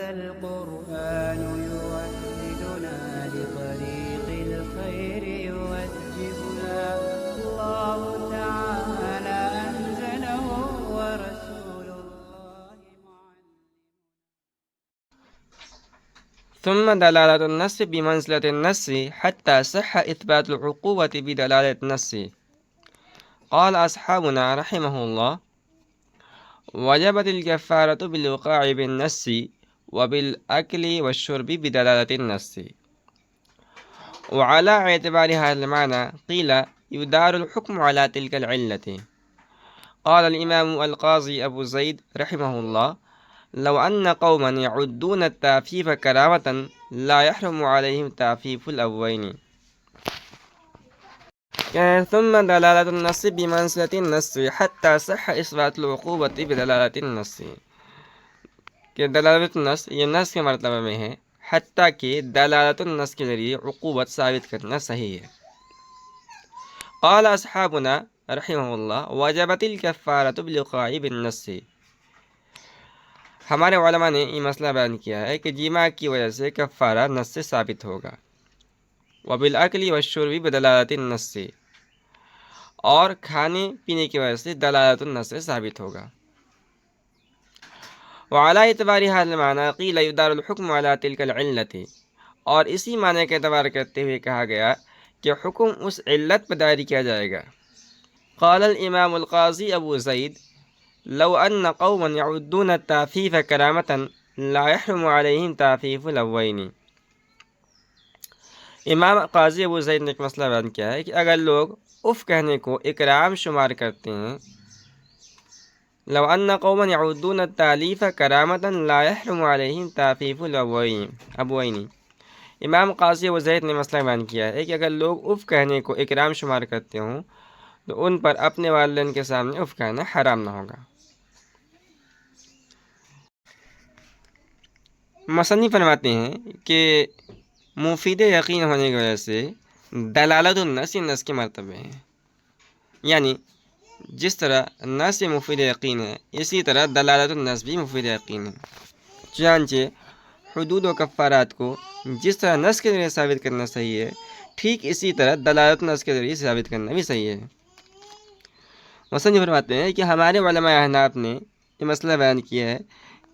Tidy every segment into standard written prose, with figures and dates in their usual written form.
القرآن يوحدنا لطريق الخير يوجهنا الله تعالى أنزله ورسول الله ثم دلالة النص بمنزلة النص حتى صح إثبات العقوبة بدلالة النص. قال أصحابنا رحمه الله: وجبت الكفارة بالوقاع بالنص وبالأكل والشرب بدلالة النص. وعلى اعتبار هذا المعنى قيل يدار الحكم على تلك العلة. قال الإمام القاضي أبو زيد رحمه الله: لو أن قوما يعدون التعفيف كرامة لا يحرم عليهم تعفيف الأبوين. ثم دلالة النص بمنزلة النص حتى صح إثبات العقوبة بدلالة النص. کہ دلالت النص یہ نص کے مرتبہ میں ہے، حتیٰ کہ دلالت النص کے ذریعے عقوبت ثابت کرنا صحیح ہے۔ قال اصحابنا رحمہ اللہ: وجبت الکفارۃ بالوقاع بالنص. ہمارے علماء نے یہ مسئلہ بیان کیا ہے کہ جماع کی وجہ سے کفارہ نص سے ثابت ہوگا، وبالاکل والشرب بدلالت النص، اور کھانے پینے کی وجہ سے دلالت النص سے ثابت ہوگا۔ وعلی اعتبار هذا المعنى قیل یدار الحکم علی تلک العلت، اور اسی معنی کا اعتبار کرتے ہوئے کہا گیا کہ حکم اس علت پر دائر کیا جائے گا۔ قال الامام القاضی ابو زید: لو ان قوما يعدون التعفیف کرامة لا يحرم عليهم تعفیف الابوین۔ امام قاضی ابو زید نے ایک مسئلہ بیان کیا ہے کہ اگر لوگ اف کہنے کو اکرام شمار کرتے ہیں، لو ان قوما يعدون التعلیف کرامة لا يحرم عليهم تعفیف الابوین۔ امام قاضی ابو زید نے مسئلہ بیان کیا ہے کہ اگر لوگ اف کہنے کو اکرام شمار کرتے ہوں تو ان پر اپنے والدین کے سامنے اف کہنا حرام نہ ہوگا۔ مصنف فرماتے ہیں کہ مفید یقین ہونے کی وجہ سے دلالت النص نص کے مرتبے ہیں، یعنی جس طرح نص مفید یقین ہے اسی طرح دلالت النص بھی مفید یقین ہے۔ چنانچہ حدود و کفارات کو جس طرح نص کے ذریعے ثابت کرنا صحیح ہے، ٹھیک اسی طرح دلالت النص کے ذریعے ثابت کرنا بھی صحیح ہے۔ مصنف فرماتے ہیں کہ ہمارے علماء احناف نے یہ مسئلہ بیان کیا ہے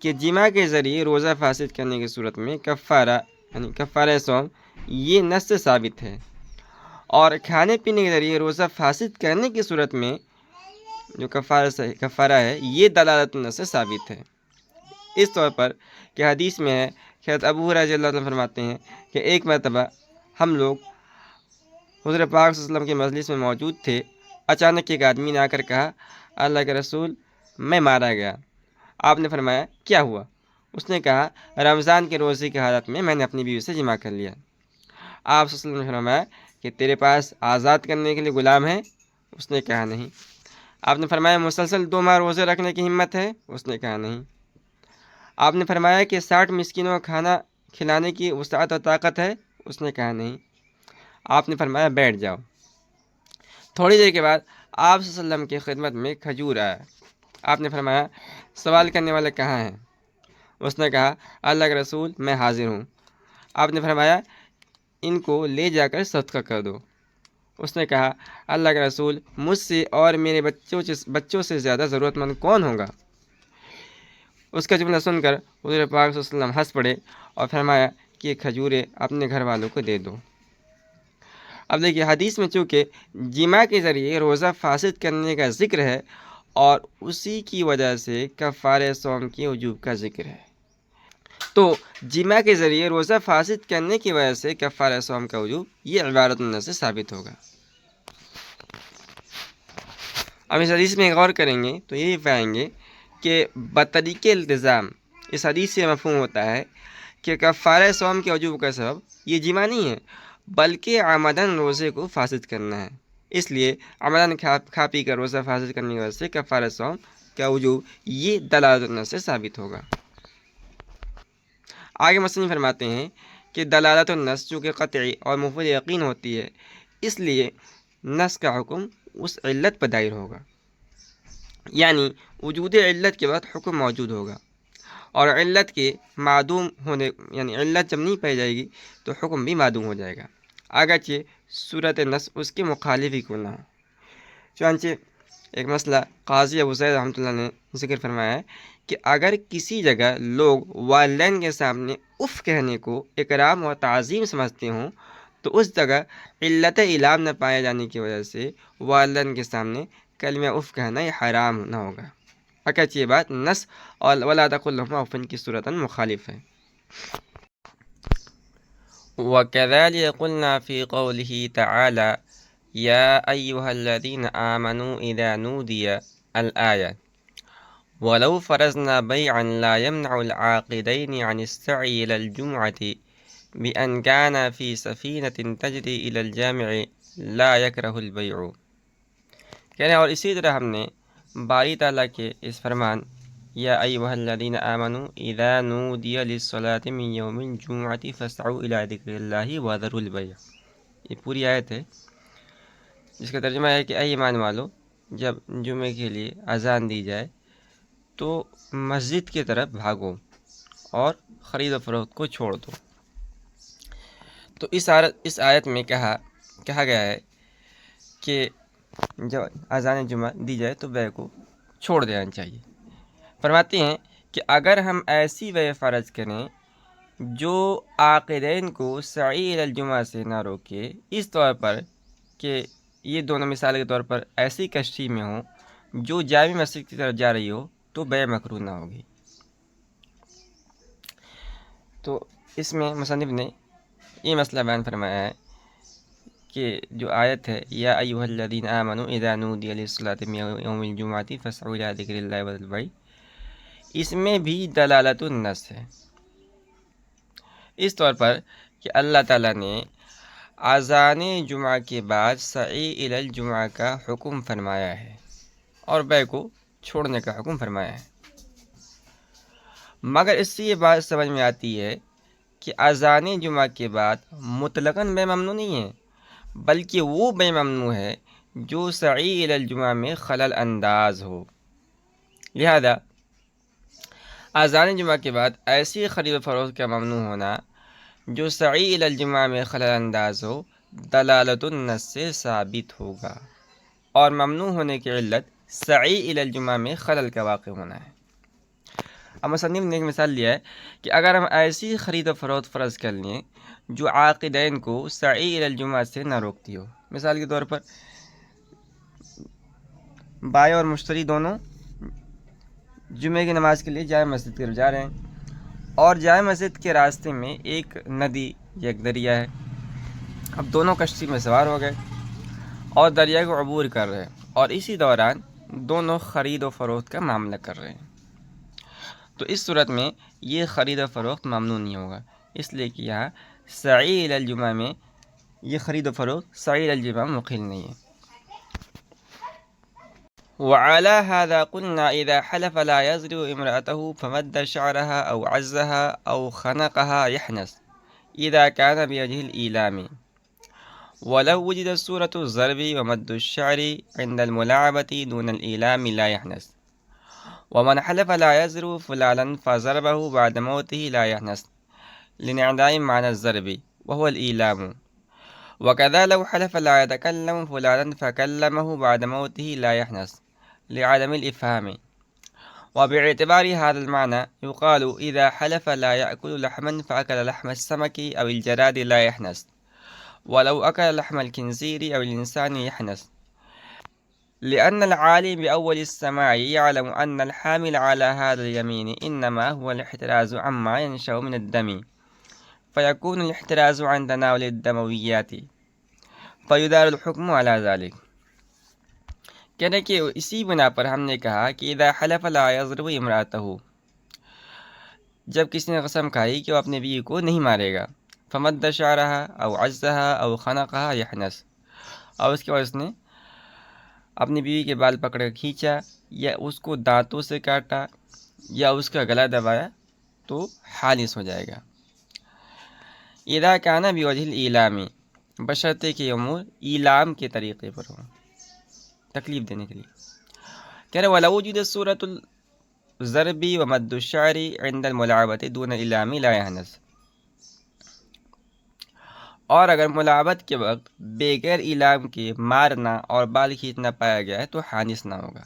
کہ جماع کے ذریعے روزہ فاسد کرنے کی صورت میں کفارہ یعنی کفارہ صوم یہ نص سے ثابت ہے، اور کھانے پینے کے ذریعے روزہ فاسد کرنے کی صورت میں جو کفارہ ہے یہ دلالت النص سے ثابت ہے۔ اس طور پر کہ حدیث میں ہے کہ حضرت ابو ہریرہ رضی اللہ عنہ فرماتے ہیں کہ ایک مرتبہ ہم لوگ حضور پاک صلی اللہ علیہ وسلم کے مجلس میں موجود تھے، اچانک ایک آدمی نے آ کر کہا: اللہ کے رسول، میں مارا گیا۔ آپ نے فرمایا: کیا ہوا؟ اس نے کہا: رمضان کے روزے کی حالت میں نے اپنی بیوی سے جماع کر لیا۔ آپ صلی اللہ علیہ وسلم نے فرمایا کہ تیرے پاس آزاد کرنے کے لیے غلام ہے؟ اس نے کہا نہیں۔ آپ نے فرمایا: مسلسل 2 ماہ روزے رکھنے کی ہمت ہے؟ اس نے کہا نہیں۔ آپ نے فرمایا کہ 60 مسکینوں کو کھانا کھلانے کی وسعت اور طاقت ہے؟ اس نے کہا نہیں۔ آپ نے فرمایا: بیٹھ جاؤ۔ تھوڑی دیر کے بعد آپ صلی اللہ علیہ وسلم کی خدمت میں کھجور آیا۔ آپ نے فرمایا: سوال کرنے والے کہاں ہیں؟ اس نے کہا: اللہ کے رسول، میں حاضر ہوں۔ آپ نے فرمایا: ان کو لے جا کر صدقہ کر دو۔ اس نے کہا: اللہ کے رسول، مجھ سے اور میرے بچوں سے زیادہ ضرورت مند کون ہوگا؟ اس کا جملہ سن کر حضور پاک صلی اللہ علیہ وسلم ہنس پڑے اور فرمایا کہ یہ کھجوریں اپنے گھر والوں کو دے دو۔ اب دیکھیے، حدیث میں چونکہ جماع کے ذریعے روزہ فاسد کرنے کا ذکر ہے اور اسی کی وجہ سے کفارہ صوم کی وجوب کا ذکر ہے، تو جماع کے ذریعے روزہ فاسد کرنے کی وجہ سے کفارہ صوم کا وجوب یہ عبارت النص سے ثابت ہوگا۔ اب اس حدیث میں غور کریں گے تو یہ پائیں گے کہ بطریق التزام اس حدیث سے مفہوم ہوتا ہے کہ کفارہ صوم کے وجوب کا سبب یہ جماع نہیں ہے، بلکہ عمدن روزے کو فاسد کرنا ہے۔ اس لیے عمدن کھا پی کر روزہ فاسد کرنے کی وجہ سے کفارہ صوم کا وجوب یہ دلالت النص سے ثابت ہوگا۔ آگے مصنف فرماتے ہیں کہ دلالت النص چونکہ قطعی اور مفید یقین ہوتی ہے، اس لیے نص کا حکم اس علت پر دائر ہوگا، یعنی وجود علت کے بعد حکم موجود ہوگا، اور علت کے معدوم ہونے یعنی علت جب نہیں پائی جائے گی تو حکم بھی معدوم ہو جائے گا، اگرچہ صورت نص اس کے مخالف ہی کیوں نہ ہو۔ چنانچہ ایک مسئلہ قاضی ابو زید رحمۃ اللہ نے ذکر فرمایا ہے کہ اگر کسی جگہ لوگ والدین کے سامنے اف کہنے کو اکرام اور تعظیم سمجھتے ہوں تو اس جگہ علت اعلام نہ پائے جانے کی وجہ سے والدین کے سامنے کلمہ اف کہنا یہ حرام نہ ہوگا، اگرچہ یہ بات نص اور ولا تقل لهما اف کی صورت مخالف ہے۔ وَكَذَلِكَ قُلْنَا فِي قَوْلِهِ تَعَالَى يَا أَيُّهَا الَّذِينَ آمَنُوا إِذَا نُودِيَ الْآيَةُ وَلَوْ فَرَضْنَا بَيْعًا لَا يَمْنَعُ الْعَاقِدَيْنِ عَنِ السَّعْيِ إِلَى الْجُمْعَةِ بِأَنْ كَانَ فِي سَفِينَةٍ تَجْرِي إِلَى الْجَامِعِ لَا يَكْرَهُ الْبَيْعُ۔ کہنے اور اسی طرح ہم نے باری تعالیٰ کے اس فرمان یا ایھا الذین آمنوا اذا نودی للصلاۃ من یوم الجمعۃ فاسعوا الی ذکر اللہ وذروا البیع، یہ پوری آیت ہے جس کا ترجمہ ہے کہ اے ایمان والو، جب جمعے کے لیے اذان دی جائے تو مسجد کی طرف بھاگو اور خرید و فروخت کو چھوڑ دو۔ تو اس آیت میں کہا گیا ہے کہ جب اذان جمعہ دی جائے تو بیع کو چھوڑ دینا چاہیے۔ فرماتے ہیں کہ اگر ہم ایسی بیع فرض کریں جو عاقدین کو سعی الی الجمعہ سے نہ روکے، اس طور پر کہ یہ دونوں مثال کے طور پر ایسی کشتی میں ہوں جو جامع مسجد کی طرف جا رہی ہو تو بیع مکروہ نہ ہوگی۔ تو اس میں مصنف نے یہ مسئلہ بیان فرمایا ہے کہ جو آیت ہے یا ایھا الذین آمنوا اذا نودی للصلاۃ من یوم الجمعۃ فاسعوا الی ذکر اللہ وذروا البیع، اس میں بھی دلالت النص ہے، اس طور پر کہ اللہ تعالیٰ نے اذان جمعہ کے بعد سعی الی الجمعہ کا حکم فرمایا ہے اور بیع کو چھوڑنے کا حکم فرمایا ہے، مگر اس سے یہ بات سمجھ میں آتی ہے کہ اذان جمعہ کے بعد مطلقاً بیع ممنوع نہیں ہے، بلکہ وہ بیع ممنوع ہے جو سعی الی الجمعہ میں خلل انداز ہو۔ لہذا اذان جمعہ کے بعد ایسی خرید و فروخت کا ممنوع ہونا جو سعی الی الجمعہ میں خلل انداز ہو دلالت النص سے ثابت ہوگا، اور ممنوع ہونے کی علت سعی الی الجمعہ میں خلل کا واقع ہونا ہے۔ اب مصنف نے ایک مثال لیا ہے کہ اگر ہم ایسی خرید و فروخت فرض کر لیں جو عاقدین کو سعی الی الجمعہ سے نہ روکتی ہو، مثال کے طور پر بائع اور مشتری دونوں جمعے کی نماز کے لیے جامع مسجد کی طرف جا رہے ہیں اور جامع مسجد کے راستے میں ایک ندی یا ایک دریا ہے، اب دونوں کشتی میں سوار ہو گئے اور دریا کو عبور کر رہے ہیں اور اسی دوران دونوں خرید و فروخت کا معاملہ کر رہے ہیں، تو اس صورت میں یہ خرید و فروخت ممنوع نہیں ہوگا، اس لیے کہ یہاں سعی الی الجمعہ میں یہ خرید و فروخت سعی الی الجمعہ مخل نہیں ہے۔ وعلى هذا قلنا إذا حلف لا يزرع امرأته فمد شعرها أو عزها أو خنقها يحنث إذا كان بوجه الإيلام، ولو وجد صورة الضرب ومد الشعر عند الملاعبة دون الإيلام لا يحنث، ومن حلف لا يزرع فلانا فضربه بعد موته لا يحنث لانعدام معنى الضرب وهو الإيلام، وكذا لو حلف لا يتكلم فلانا فكلمه بعد موته لا يحنث لعدم الإفهام، وباعتبار هذا المعنى يقال إذا حلف لا يأكل لحما فأكل لحم السمك أو الجراد لا يحنث، ولو أكل لحم الخنزير أو الإنسان يحنث، لأن العالم بأول السماع يعلم أن الحامل على هذا اليمين إنما هو الاحتراز عما ينشأ من الدم، فيكون الاحتراز عن تناول الدمويات فيدار الحكم على ذلك۔ کہنے کہ اسی بنا پر ہم نے کہا کہ اذا حلف لا يضرب امرأته، جب کسی نے قسم کھائی کہ وہ اپنے بیوی کو نہیں مارے گا، فمد شعرها او عزها او خنقها يحنث، اور اس کے بعد اس نے اپنی بیوی کے بال پکڑ کر کھینچا یا اس کو دانتوں سے کاٹا یا اس کا گلا دبایا تو حالس ہو جائے گا۔ اذا كان بوجه الإيلام، بشرطے کہ امور ایلام کے طریقے پر ہوں، تکلیف دینے کے لیے۔ کہہ رہے وَلَوْ وُجِدَ صورت ضربی و مد الشعری عند الملاعبت دون الامی لا یحنس، اور اگر ملاعبت کے وقت بغیر الام کے مارنا اور بال کھینچنا پایا گیا ہے تو حانث نہ ہوگا۔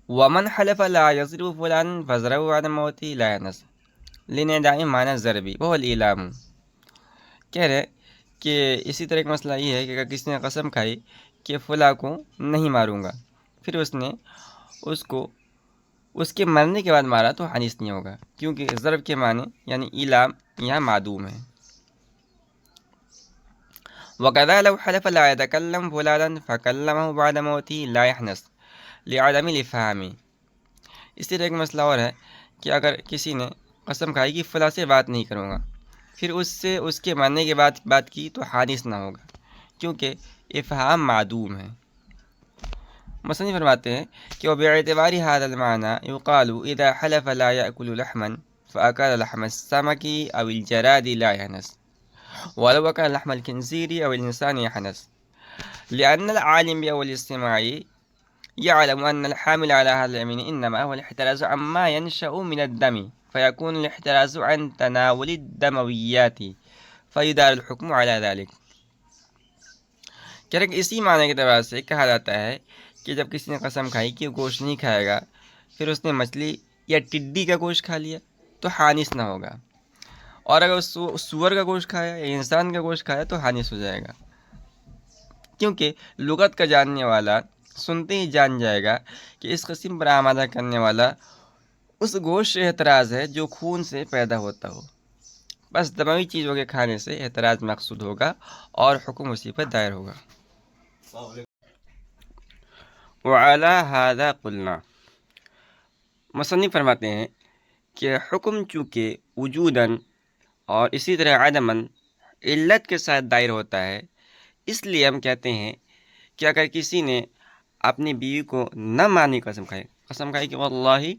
ومن حلف لا يضرب فلان فضربه بعد موته لا يحنس لانعدام معنی ضربی وهو الالام، کہہ رہے کہ اسی طرح ایک مسئلہ یہ ہے کہ اگر کسی نے قسم کھائی کہ فلاں کو نہیں ماروں گا، پھر اس نے اس کو اس کے مرنے کے بعد مارا تو حانث نہیں ہوگا، کیونکہ ضرب کے معنی یعنی الام یہاں معدوم ہے۔ وَكَذَا لَوْ حَلَفَ لَا يَتَكَلَّمُ فُلَانًا فَكَلَّمَهُ بَعْدَ مَوْتِهِ لَا يَحْنَث لِعَدَمِ الْإِفْهَامِ، اس طرح ایک مسئلہ اور ہے کہ اگر کسی نے قسم کھائی کہ فلاں سے بات نہیں کروں گا، پھر اس سے اس کے مرنے کے بعد بات کی تو حانث نہ ہوگا، کیونکہ افہام معدوم ہے۔ مصنف فرماتے ہیں کہ وباعتبار هذا المعنى يقال اذا حلف لا يأكل لحما فأكل لحم السمك او الجراد لا يحنث ولو أكل لحم الخنزير او الإنسان يحنث، لأن العالم بأول الاستماع يعلم أن الحامل على هذا اليمين إنما هو الاحتراز عما ينشأ من الدم فيكون الاحتراز عن تناول الدمويات فيدار الحكم على ذلك، کہ اسی معنی کے اعتبار سے کہا جاتا ہے کہ جب کسی نے قسم کھائی کہ گوشت نہیں کھائے گا، پھر اس نے مچھلی یا ٹڈی کا گوشت کھا لیا تو حانث نہ ہوگا، اور اگر سور کا گوشت کھایا یا انسان کا گوشت کھایا تو حانث ہو جائے گا، کیونکہ لغت کا جاننے والا سنتے ہی جان جائے گا کہ اس قسم پر آمادہ کرنے والا اس گوشت سے اعتراض ہے جو خون سے پیدا ہوتا ہو، بس دموی چیزوں کے کھانے سے اعتراض مقصود ہوگا اور حکم اسی پر دائر ہوگا۔ وعلی ھذا قلنا، مصنف فرماتے ہیں کہ حکم چونکہ وجوداً اور اسی طرح عدماً علت کے ساتھ دائر ہوتا ہے، اس لیے ہم کہتے ہیں کہ اگر کسی نے اپنی بیوی کو نہ ماننے کی قسم کھائی کہ واللہ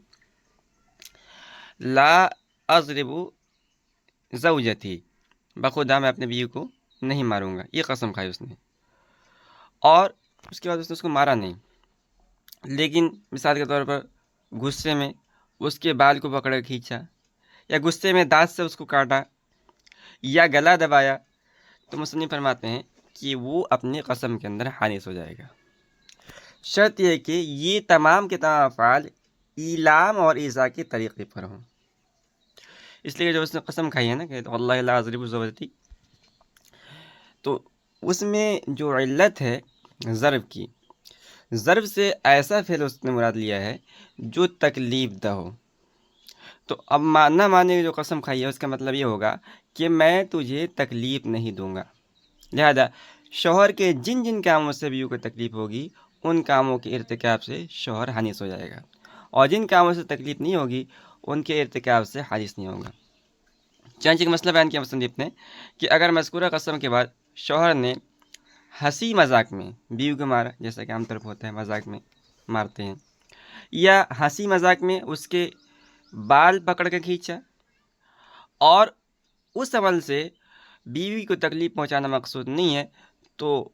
لا اضرب زوجتی، بخدا میں اپنی بیوی کو نہیں ماروں گا، یہ قسم کھائی اس نے، اور اس کے بعد اس نے اس کو مارا نہیں، لیکن مثال کے طور پر غصے میں اس کے بال کو پکڑ کے کھینچا یا غصے میں دانت سے اس کو کاٹا یا گلا دبایا، تو مصنف فرماتے ہیں کہ وہ اپنی قسم کے اندر حانث ہو جائے گا، شرط یہ ہے کہ یہ تمام کے تمام افعال ایلام اور ایذا کے طریقے پر ہوں۔ اس لیے جب اس نے قسم کھائی ہے نا کہ واللہ لا اضرب زوجتی، تو اس میں جو علت ہے ضرب کی، ضرب سے ایسا فعل اس نے مراد لیا ہے جو تکلیف دہ ہو، تو اب نہ ماننے کی جو قسم کھائی ہے اس کا مطلب یہ ہوگا کہ میں تجھے تکلیف نہیں دوں گا، لہذا شوہر کے جن جن کاموں سے بیوی کو تکلیف ہوگی ان کاموں کے ارتکاب سے شوہر حانث ہو جائے گا، اور جن کاموں سے تکلیف نہیں ہوگی ان کے ارتکاب سے حانث نہیں ہوگا۔ چنانچہ ایک مسئلہ بیان کیا مصنف نے کہ اگر مذکورہ قسم کے بعد شوہر نے ہنسی مذاق میں بیوی کو مارا، جیسا کہ عام طور پر ہوتا ہے مذاق میں مارتے ہیں، یا ہنسی مذاق میں اس کے بال پکڑ کے کھینچا، اور اس عمل سے بیوی کو تکلیف پہنچانا مقصود نہیں ہے، تو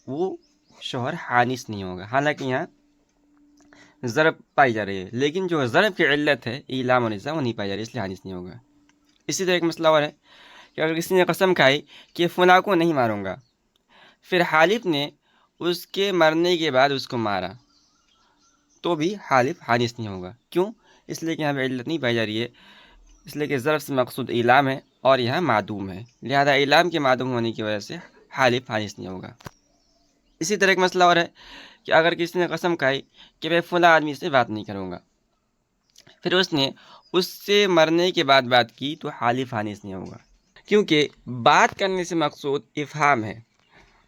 وہ شوہر حانث نہیں ہوگا، حالانکہ یہاں ضرب پائی جا رہی ہے، لیکن جو ضرب کی علت ہے ایلام اور ایذا وہ نہیں پائی جا رہی، اس لیے حانث نہیں ہوگا۔ اسی طرح ایک مسئلہ اور ہے کہ اگر کسی نے قسم کھائی کہ فلاں کو نہیں ماروں گا، پھر حالف نے اس کے مرنے کے بعد اس کو مارا، تو بھی حالف حانث نہیں ہوگا، کیوں؟ اس لیے کہ یہاں پہ علت نہیں پائی جا رہی ہے، اس لیے کہ ضرب سے مقصود ایلام ہے اور یہاں معدوم ہے، لہذا ایلام کے معدوم ہونے کی وجہ سے حالف حانث نہیں ہوگا۔ اسی طرح ایک مسئلہ اور ہے کہ اگر کسی نے قسم کھائی کہ میں فلاں آدمی سے بات نہیں کروں گا، پھر اس نے اس سے مرنے کے بعد بات کی تو حالف حانث نہیں ہوگا، کیونکہ بات کرنے سے مقصود افہام ہے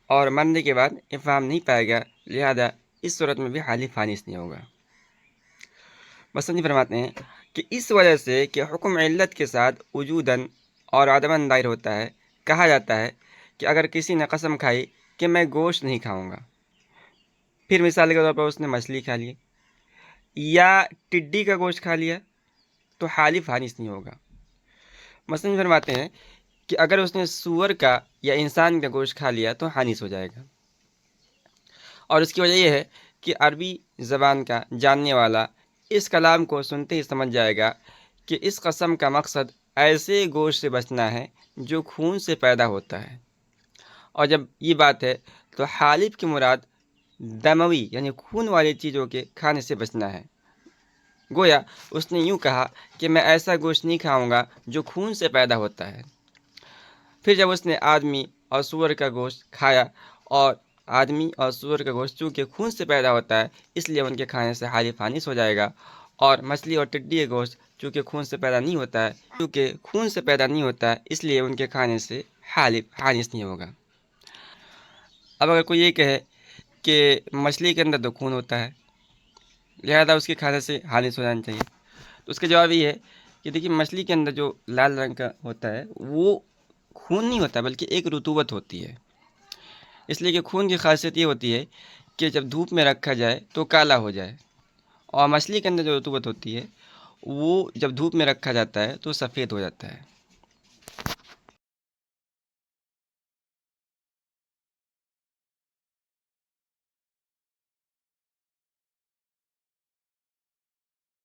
اور مرنے کے بعد افہام نہیں پائے گا، لہذا اس صورت میں بھی حالف حانث نہیں ہوگا۔ مصنف فرماتے ہیں کہ اس وجہ سے کہ حکم علت کے ساتھ وجوداً اور عدماً دائر ہوتا ہے، کہا جاتا ہے کہ اگر کسی نے قسم کھائی کہ میں گوشت نہیں کھاؤں گا، پھر مثال کے طور پر اس نے مچھلی کھا لی یا ٹڈی کا گوشت کھا لیا تو حالف حانث نہیں ہوگا۔ مصنف فرماتے ہیں کہ اگر اس نے سور کا یا انسان کا گوشت کھا لیا تو حانث ہو جائے گا، اور اس کی وجہ یہ ہے کہ عربی زبان کا جاننے والا اس کلام کو سنتے ہی سمجھ جائے گا کہ اس قسم کا مقصد ایسے گوشت سے بچنا ہے جو خون سے پیدا ہوتا ہے۔ اور جب یہ بات ہے تو حالف کی مراد دموی یعنی خون والی چیزوں کے کھانے سے بچنا ہے۔ گویا اس نے یوں کہا کہ میں ایسا گوشت نہیں کھاؤں گا جو خون سے پیدا ہوتا ہے۔ پھر جب اس نے آدمی اور سور کا گوشت کھایا، اور آدمی اور سور کا گوشت چونکہ خون سے پیدا ہوتا ہے اس لیے ان کے کھانے سے حالف حانث ہو جائے گا، اور مچھلی اور ٹڈی کا گوشت چونکہ خون سے پیدا نہیں ہوتا ہے اس لیے ان کے کھانے سے حالف حانث نہیں ہوگا۔ اب اگر کوئی یہ کہے کہ مچھلی کے اندر تو خون ہوتا ہے لہذا اس کے کھانے سے حانث ہو جانا چاہیے، تو اس کا جواب یہ ہے کہ دیکھیے مچھلی کے اندر جو لال رنگ کا ہوتا ہے وہ خون نہیں ہوتا بلکہ ایک رطوبت ہوتی ہے، اس لیے کہ خون کی خاصیت یہ ہوتی ہے کہ جب دھوپ میں رکھا جائے تو کالا ہو جائے، اور مچھلی کے اندر جو رطوبت ہوتی ہے وہ جب دھوپ میں رکھا جاتا ہے تو سفید ہو جاتا ہے۔